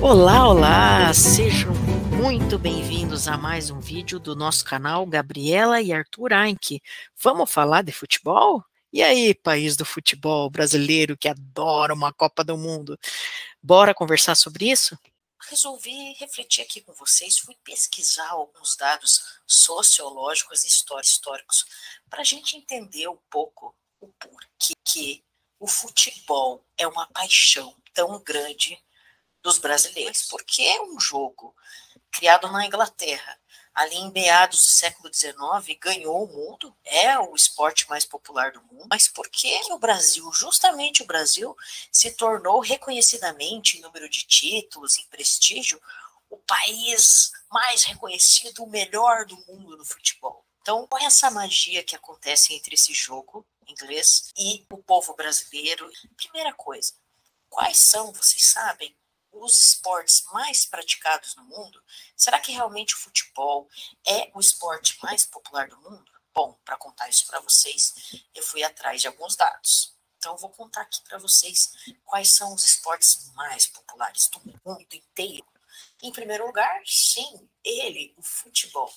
Olá, olá! Sejam muito bem-vindos a mais um vídeo do nosso canal Gabriela e Arthur Ainck. Vamos falar de futebol? E aí, país do futebol brasileiro que adora uma Copa do Mundo? Bora conversar sobre isso? Resolvi refletir aqui com vocês, fui pesquisar alguns dados sociológicos e históricos para a gente entender um pouco o porquê que o futebol é uma paixão tão grande dos brasileiros, porque é um jogo criado na Inglaterra, ali em meados do século XIX, ganhou o mundo, é o esporte mais popular do mundo, mas por que o Brasil, justamente o Brasil, se tornou reconhecidamente, em número de títulos, em prestígio, o país mais reconhecido, o melhor do mundo no futebol? Então, qual é essa magia que acontece entre esse jogo inglês e o povo brasileiro? Primeira coisa, quais são, vocês sabem, os esportes mais praticados no mundo? Será que realmente o futebol é o esporte mais popular do mundo? Bom, para contar isso para vocês, eu fui atrás de alguns dados. Então, eu vou contar aqui para vocês quais são os esportes mais populares do mundo inteiro. Em primeiro lugar, sim, o futebol.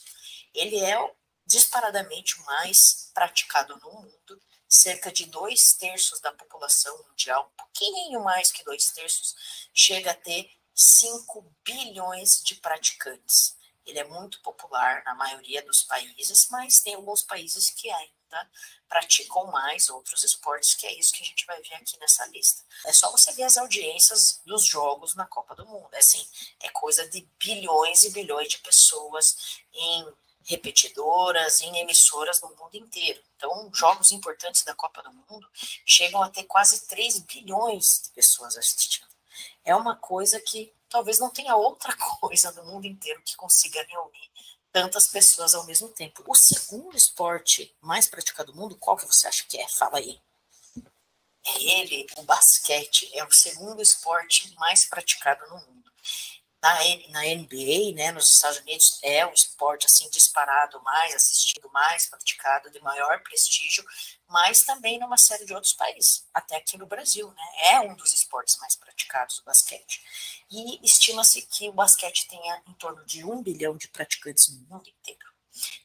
Ele é disparadamente o mais praticado no mundo. Cerca de 2/3 da população mundial, um pouquinho mais que 2/3, chega a ter 5 bilhões de praticantes. Ele é muito popular na maioria dos países, mas tem alguns países que ainda praticam mais outros esportes, que é isso que a gente vai ver aqui nessa lista. É só você ver as audiências dos jogos na Copa do Mundo. É assim, é coisa de bilhões e bilhões de pessoas em repetidoras, em emissoras no mundo inteiro. Então, jogos importantes da Copa do Mundo chegam a ter quase 3 bilhões de pessoas assistindo. É uma coisa que talvez não tenha outra coisa no mundo inteiro que consiga reunir tantas pessoas ao mesmo tempo. O segundo esporte mais praticado do mundo, qual que você acha que é? Fala aí. O basquete, é o segundo esporte mais praticado no mundo. Na NBA, né, nos Estados Unidos, é o esporte assim disparado, mais assistido, mais praticado, de maior prestígio, mas também numa série de outros países, até aqui no Brasil, né, é um dos esportes mais praticados, o basquete. E estima-se que o basquete tenha em torno de 1 bilhão de praticantes no mundo inteiro.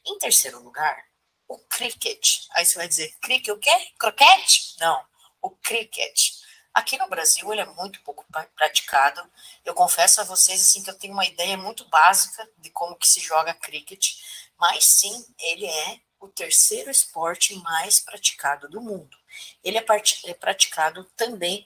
Em terceiro lugar, o cricket. Aí você vai dizer, cricket o quê? Croquete? Não, o cricket. Aqui no Brasil ele é muito pouco praticado. Eu confesso a vocês assim que eu tenho uma ideia muito básica de como que se joga cricket, mas sim, ele é o terceiro esporte mais praticado do mundo. Ele é praticado também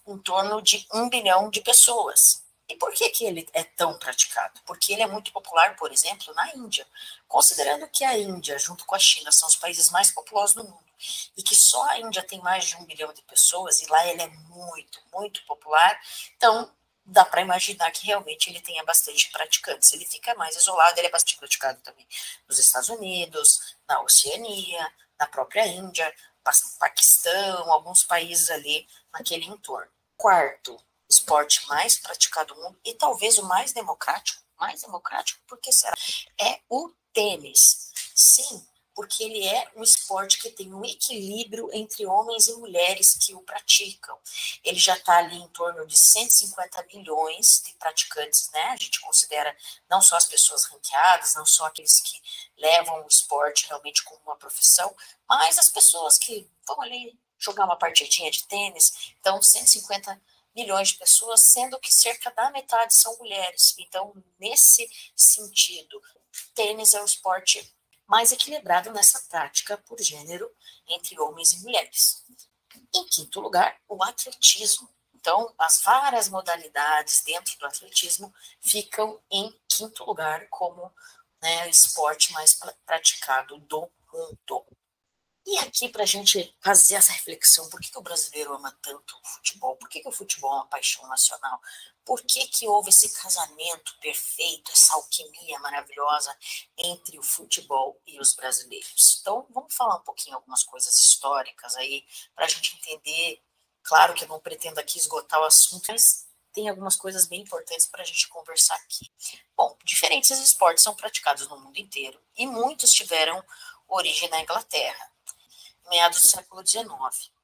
em torno de 1 bilhão de pessoas. E por que ele é tão praticado? Porque ele é muito popular, por exemplo, na Índia. Considerando que a Índia, junto com a China, são os países mais populosos do mundo, e que só a Índia tem mais de 1 bilhão de pessoas, e lá ele é muito, muito popular, então dá para imaginar que realmente ele tenha bastante praticantes. Ele fica mais isolado, ele é bastante praticado também nos Estados Unidos, na Oceania, na própria Índia, Paquistão, alguns países ali naquele entorno. Quarto esporte mais praticado do mundo, e talvez o mais democrático, porque será? É o tênis. Sim, porque ele é um esporte que tem um equilíbrio entre homens e mulheres que o praticam. Ele já está ali em torno de 150 milhões de praticantes, né? A gente considera não só as pessoas ranqueadas, não só aqueles que levam o esporte realmente como uma profissão, mas as pessoas que vão ali jogar uma partidinha de tênis. Então, 150 milhões de pessoas, sendo que cerca da metade são mulheres. Então, nesse sentido, tênis é o esporte mais equilibrado nessa prática por gênero entre homens e mulheres. Em quinto lugar, o atletismo. Então, as várias modalidades dentro do atletismo ficam em quinto lugar como, né, o esporte mais praticado do mundo. E aqui, para a gente fazer essa reflexão, por que o brasileiro ama tanto o futebol? Por que o futebol é uma paixão nacional? Por que houve esse casamento perfeito, essa alquimia maravilhosa entre o futebol e os brasileiros? Então, vamos falar um pouquinho algumas coisas históricas aí, para a gente entender. Claro que eu não pretendo aqui esgotar o assunto, mas tem algumas coisas bem importantes para a gente conversar aqui. Bom, diferentes esportes são praticados no mundo inteiro, e muitos tiveram origem na Inglaterra, meados do século XIX.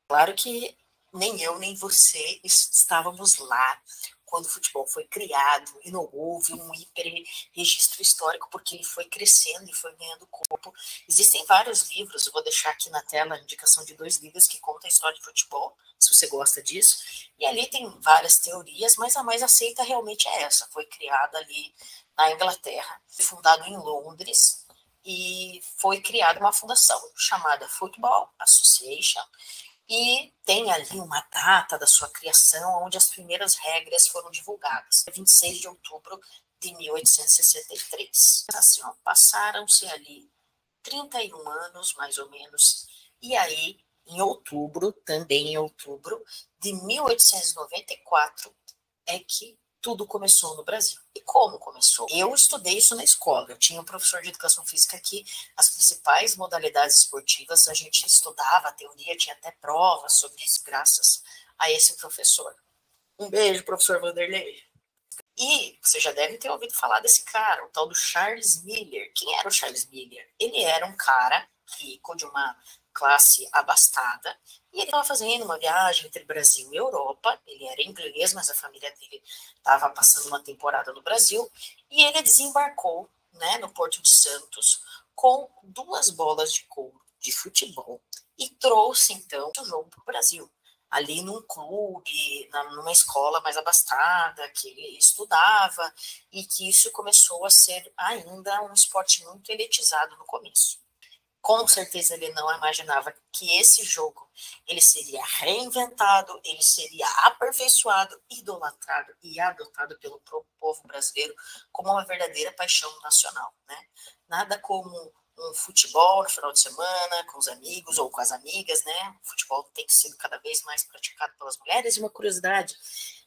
Claro que nem eu nem você estávamos lá quando o futebol foi criado e não houve um hiperregistro histórico, porque ele foi crescendo e foi ganhando corpo. Existem vários livros, eu vou deixar aqui na tela a indicação de 2 livros que contam a história de futebol, se você gosta disso, e ali tem várias teorias, mas a mais aceita realmente é essa, foi criada ali na Inglaterra, fundado em Londres, e foi criada uma fundação chamada Football Association, e tem ali uma data da sua criação, onde as primeiras regras foram divulgadas, 26 de outubro de 1863. Assim, passaram-se ali 31 anos, mais ou menos, e aí, em outubro, também em outubro de 1894, é que tudo começou no Brasil. E como começou? Eu estudei isso na escola. Eu tinha um professor de educação física que as principais modalidades esportivas a gente estudava, a teoria, tinha até provas sobre isso, graças a esse professor. Um beijo, professor Vanderlei. E você já deve ter ouvido falar desse cara, o tal do Charles Miller. Quem era o Charles Miller? Ele era um cara rico de uma classe abastada, e ele estava fazendo uma viagem entre Brasil e Europa. Ele era inglês, mas a família dele estava passando uma temporada no Brasil, e ele desembarcou, né, no Porto de Santos com 2 bolas de couro de futebol e trouxe então o jogo para o Brasil, ali num clube, numa escola mais abastada, que ele estudava, e que isso começou a ser ainda um esporte muito elitizado no começo. Com certeza ele não imaginava que esse jogo ele seria reinventado, ele seria aperfeiçoado, idolatrado e adotado pelo povo brasileiro como uma verdadeira paixão nacional, né? Nada como um futebol no final de semana, com os amigos ou com as amigas, né? O futebol tem sido cada vez mais praticado pelas mulheres. E uma curiosidade,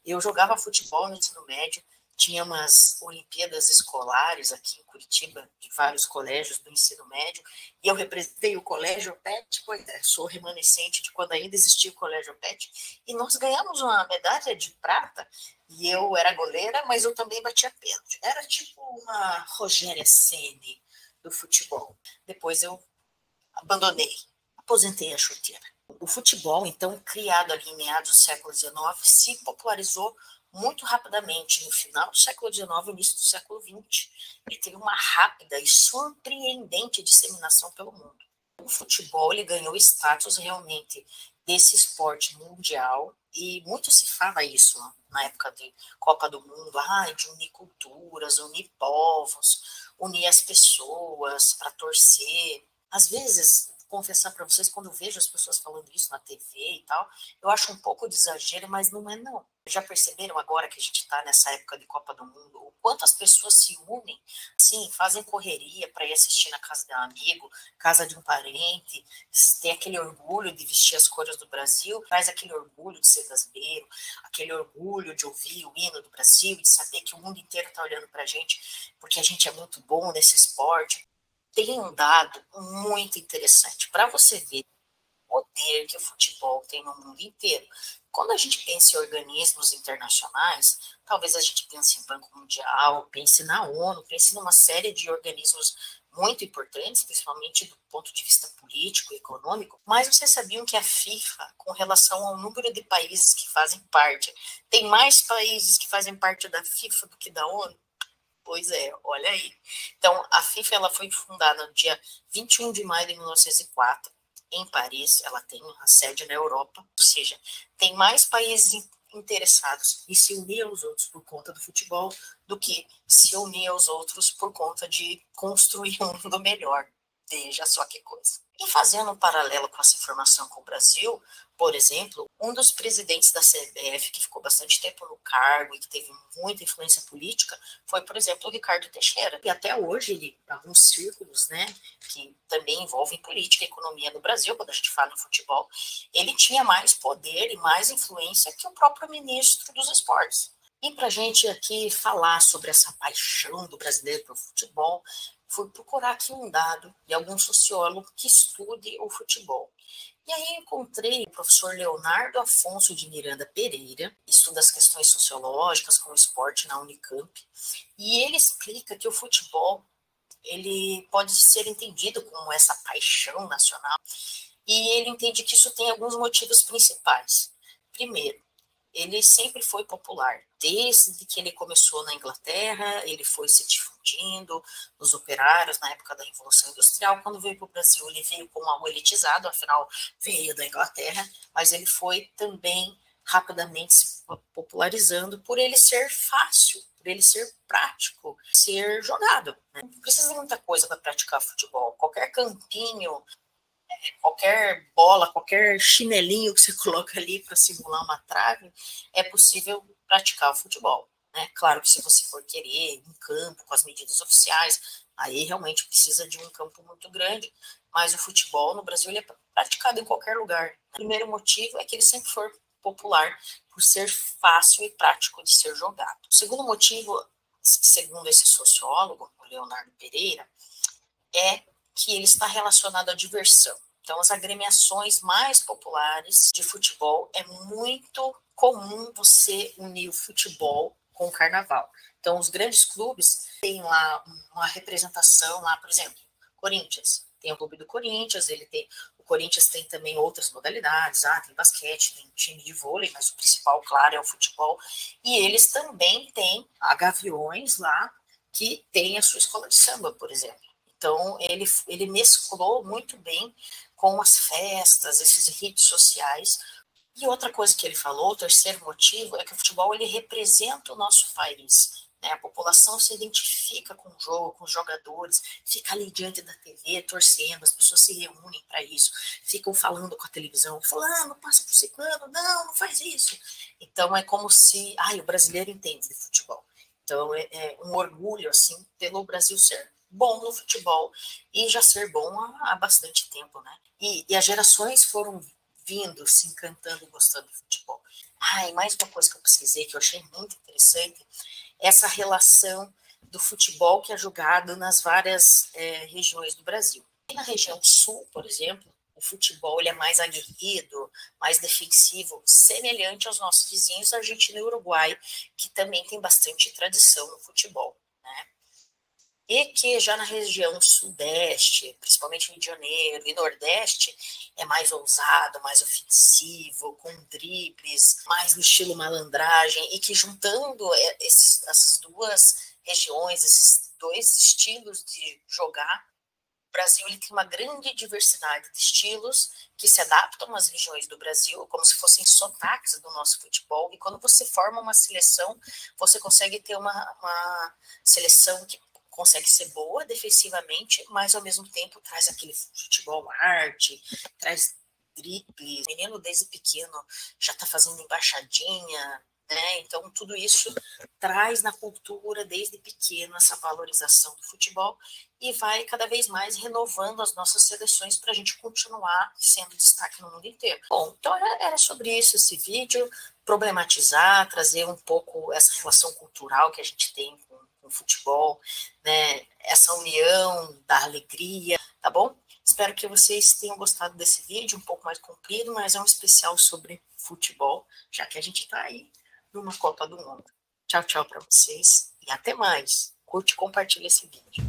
eu jogava futebol no ensino médio, tinha umas Olimpíadas escolares aqui em Curitiba, de vários colégios do ensino médio, e eu representei o Colégio PET, pois é, sou remanescente de quando ainda existia o Colégio PET, e nós ganhamos uma medalha de prata, e eu era goleira, mas eu também batia pênalti. Era tipo uma Rogéria Ceni do futebol. Depois eu abandonei, aposentei a chuteira. O futebol, então, criado ali em meados do século XIX, se popularizou muito rapidamente no final do século XIX e início do século XX. Ele teve uma rápida e surpreendente disseminação pelo mundo. O futebol ele ganhou status realmente desse esporte mundial, e muito se fala isso na época de Copa do Mundo, de unir culturas, unir povos, unir as pessoas para torcer. Às vezes, confessar para vocês, quando eu vejo as pessoas falando isso na TV e tal, eu acho um pouco de exagero, mas não é não. Já perceberam agora que a gente está nessa época de Copa do Mundo, o quanto as pessoas se unem, sim, fazem correria para ir assistir na casa de um amigo, casa de um parente, tem aquele orgulho de vestir as cores do Brasil, traz aquele orgulho de ser brasileiro, aquele orgulho de ouvir o hino do Brasil, de saber que o mundo inteiro está olhando para a gente, porque a gente é muito bom nesse esporte. Tem um dado muito interessante para você ver o poder que o futebol tem no mundo inteiro. Quando a gente pensa em organismos internacionais, talvez a gente pense em Banco Mundial, pense na ONU, pense numa série de organismos muito importantes, principalmente do ponto de vista político e econômico, mas vocês sabiam que a FIFA, com relação ao número de países que fazem parte, tem mais países que fazem parte da FIFA do que da ONU? Pois é, olha aí. Então, a FIFA ela foi fundada no dia 21 de maio de 1904, em Paris. Ela tem a sede na Europa, ou seja, tem mais países interessados em se unir aos outros por conta do futebol do que se unir aos outros por conta de construir um mundo melhor. Veja só que coisa. E fazendo um paralelo com essa informação com o Brasil, por exemplo, um dos presidentes da CBF, que ficou bastante tempo no cargo e que teve muita influência política, foi, por exemplo, o Ricardo Teixeira. E até hoje, ele, alguns círculos, né, que também envolvem política e economia no Brasil, quando a gente fala em futebol, ele tinha mais poder e mais influência que o próprio ministro dos esportes. E para a gente aqui falar sobre essa paixão do brasileiro pelo futebol, fui procurar aqui um dado de algum sociólogo que estude o futebol. E aí encontrei o professor Leonardo Afonso de Miranda Pereira, estuda as questões sociológicas com o esporte na Unicamp, e ele explica que o futebol ele pode ser entendido como essa paixão nacional, e ele entende que isso tem alguns motivos principais. Primeiro, ele sempre foi popular. Desde que ele começou na Inglaterra, ele foi se difundindo nos operários na época da Revolução Industrial. Quando veio para o Brasil, ele veio como algo elitizado, afinal veio da Inglaterra, mas ele foi também rapidamente se popularizando por ele ser fácil, por ele ser prático, ser jogado. Né? Não precisa de muita coisa para praticar futebol. Qualquer campinho, qualquer bola, qualquer chinelinho que você coloca ali para simular uma trave, é possível praticar o futebol. Né? Claro que se você for querer um campo com as medidas oficiais, aí realmente precisa de um campo muito grande, mas o futebol no Brasil ele é praticado em qualquer lugar. Né? O primeiro motivo é que ele sempre foi popular por ser fácil e prático de ser jogado. O segundo motivo, segundo esse sociólogo, o Leonardo Pereira, é que ele está relacionado à diversão. Então, as agremiações mais populares de futebol, é muito comum você unir o futebol com o carnaval. Então, os grandes clubes têm lá uma representação, lá, por exemplo, Corinthians. Tem o clube do Corinthians, o Corinthians tem também outras modalidades, tem basquete, tem time de vôlei, mas o principal, claro, é o futebol. E eles também têm a Gaviões lá, que tem a sua escola de samba, por exemplo. Então, ele mesclou muito bem com as festas, esses ritos sociais. E outra coisa que ele falou, o terceiro motivo, é que o futebol ele representa o nosso país. Né? A população se identifica com o jogo, com os jogadores, fica ali diante da TV torcendo, as pessoas se reúnem para isso, ficam falando com a televisão, fulano, passa por ciclano, não faz isso. Então, é como se, o brasileiro entende de futebol. Então, é um orgulho, assim, pelo Brasil ser bom no futebol e já ser bom há bastante tempo, né? E as gerações foram vindo, se encantando e gostando do futebol. E mais uma coisa que eu pesquisei, que eu achei muito interessante, essa relação do futebol que é jogado nas várias regiões do Brasil. E na região sul, por exemplo, o futebol ele é mais aguerrido, mais defensivo, semelhante aos nossos vizinhos Argentina e Uruguai, que também tem bastante tradição no futebol. Né? E que já na região sudeste, principalmente Rio de Janeiro e nordeste, é mais ousado, mais ofensivo, com dribles, mais no estilo malandragem, e que juntando essas duas regiões, esses dois estilos de jogar, o Brasil ele tem uma grande diversidade de estilos que se adaptam às regiões do Brasil, como se fossem sotaques do nosso futebol, e quando você forma uma seleção, você consegue ter uma seleção que consegue ser boa defensivamente, mas ao mesmo tempo traz aquele futebol arte, traz dribles, o menino desde pequeno já está fazendo embaixadinha, né? Então tudo isso traz na cultura desde pequeno essa valorização do futebol e vai cada vez mais renovando as nossas seleções para a gente continuar sendo destaque no mundo inteiro. Bom, então era sobre isso esse vídeo, problematizar, trazer um pouco essa relação cultural que a gente tem com o futebol, né? Essa união da alegria, tá bom? Espero que vocês tenham gostado desse vídeo, um pouco mais comprido, mas é um especial sobre futebol, já que a gente está aí numa Copa do Mundo. Tchau, tchau para vocês e até mais. Curte e compartilha esse vídeo.